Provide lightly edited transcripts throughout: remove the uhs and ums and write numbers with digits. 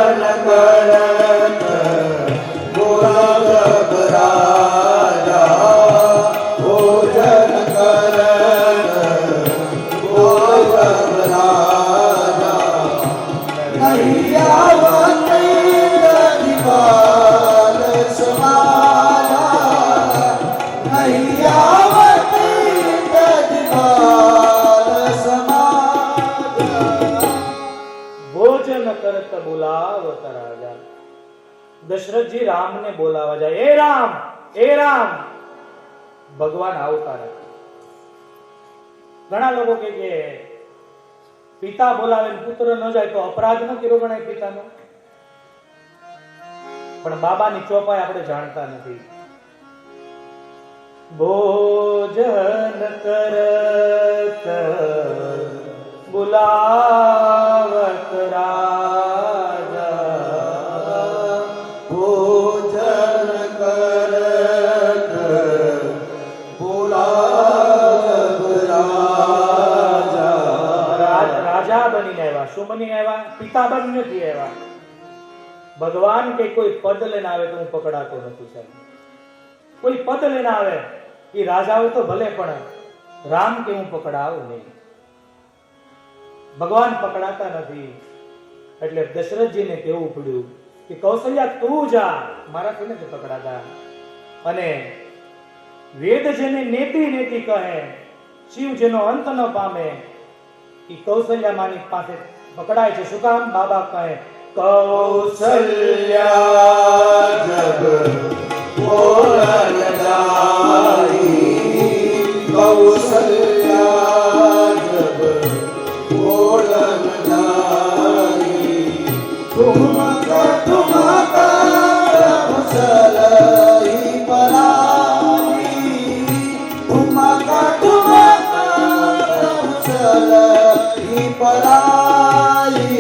કરત ભોજન રાજા ભોજન કરત ભોજન રાજા નહીં આવત દિવાલ સમાયા નહીં આવત દિવાલ સમાયા ભોજન કરત બોલાવત રાજા. દશરથજી રામને બોલાવા જાય, એ રામ, એ રામ. ભગવાન આવતા નથી. ઘણા લોકો કે પિતા બોલાવે ને પુત્ર ન જાય તો અપરાધ ન કર્યો ગણાય પિતાનો. પણ બાબાની ચોપાઈ આપણે જાણતા નથી. ભોજન કરત બોલાવત રાજા ભોજન કરત બોલાવત રાજા રાજા બનીને આવ્યા. શું બનીને આવ્યા? પિતા બની નથી આવ્યા. ભગવાન કે કોઈ પદ લઈને આવે તો હું પકડાતો નથી સાહેબ. કોઈ પદ લઈને આવે એ રાજા હોય તો ભલે, પણ રામ કે હું પકડાવું નહીં. ભગવાન પકડાતા નથી. એટલે દશરથજીને કહેવું પડ્યું કે કૌશલ્યા તું જા, મારાથી નથી પકડાતા. અને વેદ જેને નેતિ નેતિ કહે, શિવ જેનો અંત ન પામે, એ કૌશલ્યા માની પાસે પકડાય છે. શું કામ? બાબા કહે કૌશલ્યા જબ બોલન ગાઈ કૌશલ્યા જબ બોલન ગાઈ તુમકા પ્રભુ સલઈ પરાઈ તુમકા પ્રભુ સલઈ પરાઈ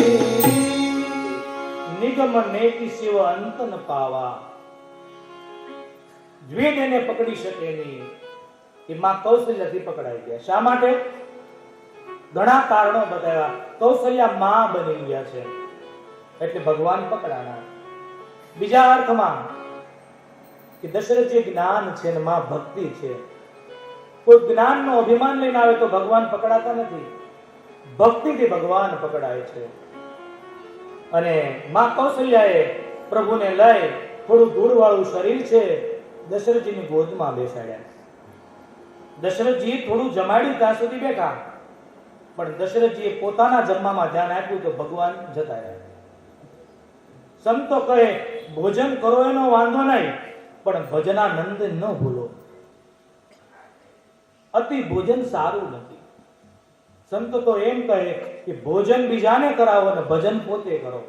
નિગમ નેતિ શિવ અંત ન પાવા. દ્વેદ એને પકડી શકે નહીં. એ માં કૌશલ્યાથી પકડાઈ ગયા. શા માટે? ઘણા કારણો બતાવ્યા. કૌશલ્યા માં બની ગયા છે એટલે ભગવાન પકડાના. બીજા અર્થમાં કે દશરથ જે જ્ઞાન છે ને માં ભક્તિ છે. કોઈ જ્ઞાનનો અભિમાન લઈને આવે તો ભગવાન પકડાતા નથી. ભક્તિથી ભગવાન પકડાય છે. અને માં કૌશલ્યાએ પ્રભુને લઈ થોડું ધૂળવાળું શરીર છે દશરથજીની ગોદમાં બેસાડ્યા. દશરથજી થોડું જમાડ્યું ત્યાં સુધી બેઠા, પણ દશરથજીએ પોતાના જમવામાં ધ્યાન આપ્યું તો ભગવાન જતા રહ્યા. સંતો કહે ભોજન કરો એનો વાંધો નહીં, પણ ભજનાનંદ ન ભૂલો. અતિ ભોજન સારું નથી. સંતો તો એમ કહે કે ભોજન બીજાને કરાવો અને ભજન પોતે કરો.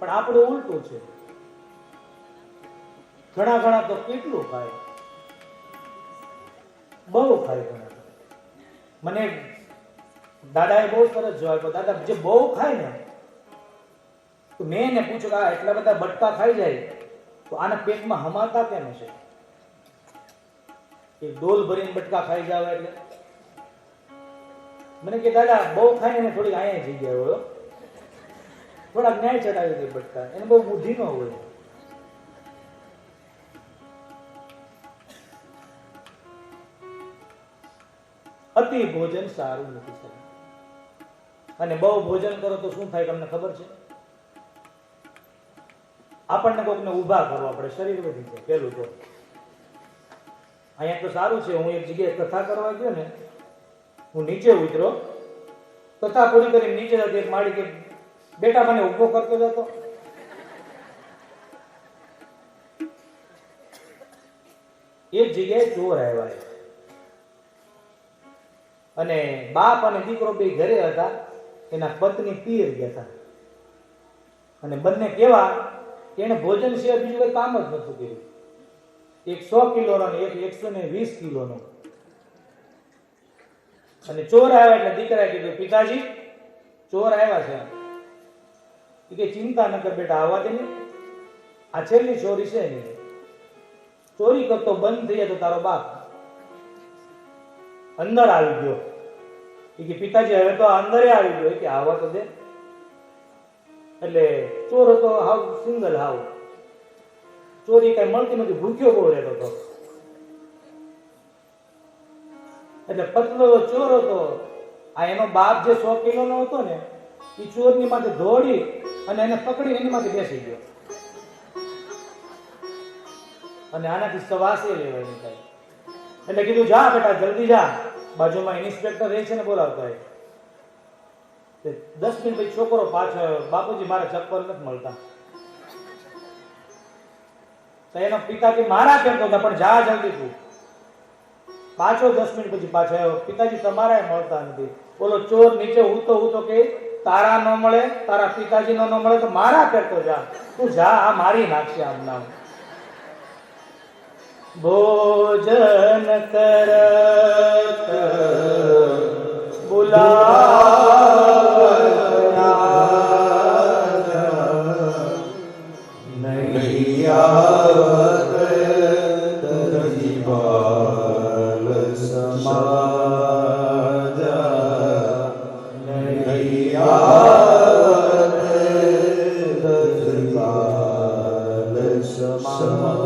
પણ આપણું ઉલટું છે. ઘણા તો કેટલું ખાય, બહુ ખાય. ઘણા મને દાદાએ બહુ સરસ જવાબ આપ્યો. દાદા જે બહુ ખાય ને, તો મેં એને પૂછ્યું કે એટલા બધા બટકા ખાઈ જાય તો આના પેટમાં હમાતા કેમ છે? એક ડોલ ભરીને બટકા ખાઈ જાવ એટલે મને કે દાદા બહુ ખાઈને થોડી અહીંયા જગ્યા હોય, થોડાક ન્યાય ચડાવી દે બટકા. એને બહુ બુદ્ધિ ન હોય. અતિ ભોજન સારું નથી સાહેબ. અને બહુ ભોજન કરો તો શું થાય તમને ખબર છે? આપણને કોકને ઊભા કરવા પડે, શરીર વધી જાય. પેલું તો અહીંયા તો સારું છે. હું એક જગ્યાએ કથા કરવા ગયો ને, હું નીચે ઉતરો, કથા પૂરી કરીને નીચે જતો, એક માળી કે બેટા મને ઉભો કરતો જતો. એક જગ્યાએ ચોર આવ્યા અને બાપ અને દીકરો બે ઘરે હતા. એના પત્ની પિયર ગયા હતા અને બંને કેવા કે એને ભોજન સિવાય બીજું કોઈ કામ જ નતું કર્યું. એક 100 કિલોનો ને એક 120 કિલોનો. અને ચોર આવ્યા એટલે દીકરાએ કીધું પિતાજી ચોર આવ્યા છે. એ કે ચિંતા ન કર બેટા, આવવા દે ને, આ છેલ્લી ચોરી છે ને, ચોરી કરતો બંધ થઈ જાય તો તારો બાપ અંદર આવી ગયો. એ કે પિતાજી હવે તો અંદર આવી ગયો, કે આવવા તો દે. એટલે ચોર હતો, હાવ સિંગલ, હાવ ચોરી કઈ મળતી નથી, ભૂખ્યો બહુ રહેતો હતો. એટલે પતલો ચોર હતો. આ એનો બાપ જે 100 કિલોનો હતો ને, એ ચોરની માથે દોડી અને એને પકડી એની માથે બેસી ગયો. અને આનાથી સવાસે લેવાય નહીં થાય. એટલે કીધું જા બેટા જલ્દી જા, બાજુમાં ઇન્સ્પેક્ટર રહે છે ને બોલાવતો હોય. 10 મિનિટ પછી છોકરો પાછો આવ્યો, બાપુજી મારા ચપ્પલ નથી મળતા. તો એનો પિતાજી મારા કહેતો હતા પણ જા જલ્દી તું. પાછો 10 મિનિટ પછી પાછો આવ્યો, પિતાજી તમારા મળતા નથી. બોલો ચોર નીચે ઉતો કે તારા ન મળે, તારા પિતાજી નો ન મળે તો મારા કહેતો જા, તું જા, આ મારી નાખશે આમ નામ. ભોજન કરત બોલાવનાર નહીં આવત દરિબાલ સમાજ નહીં આવત દરિબાલ સમાજ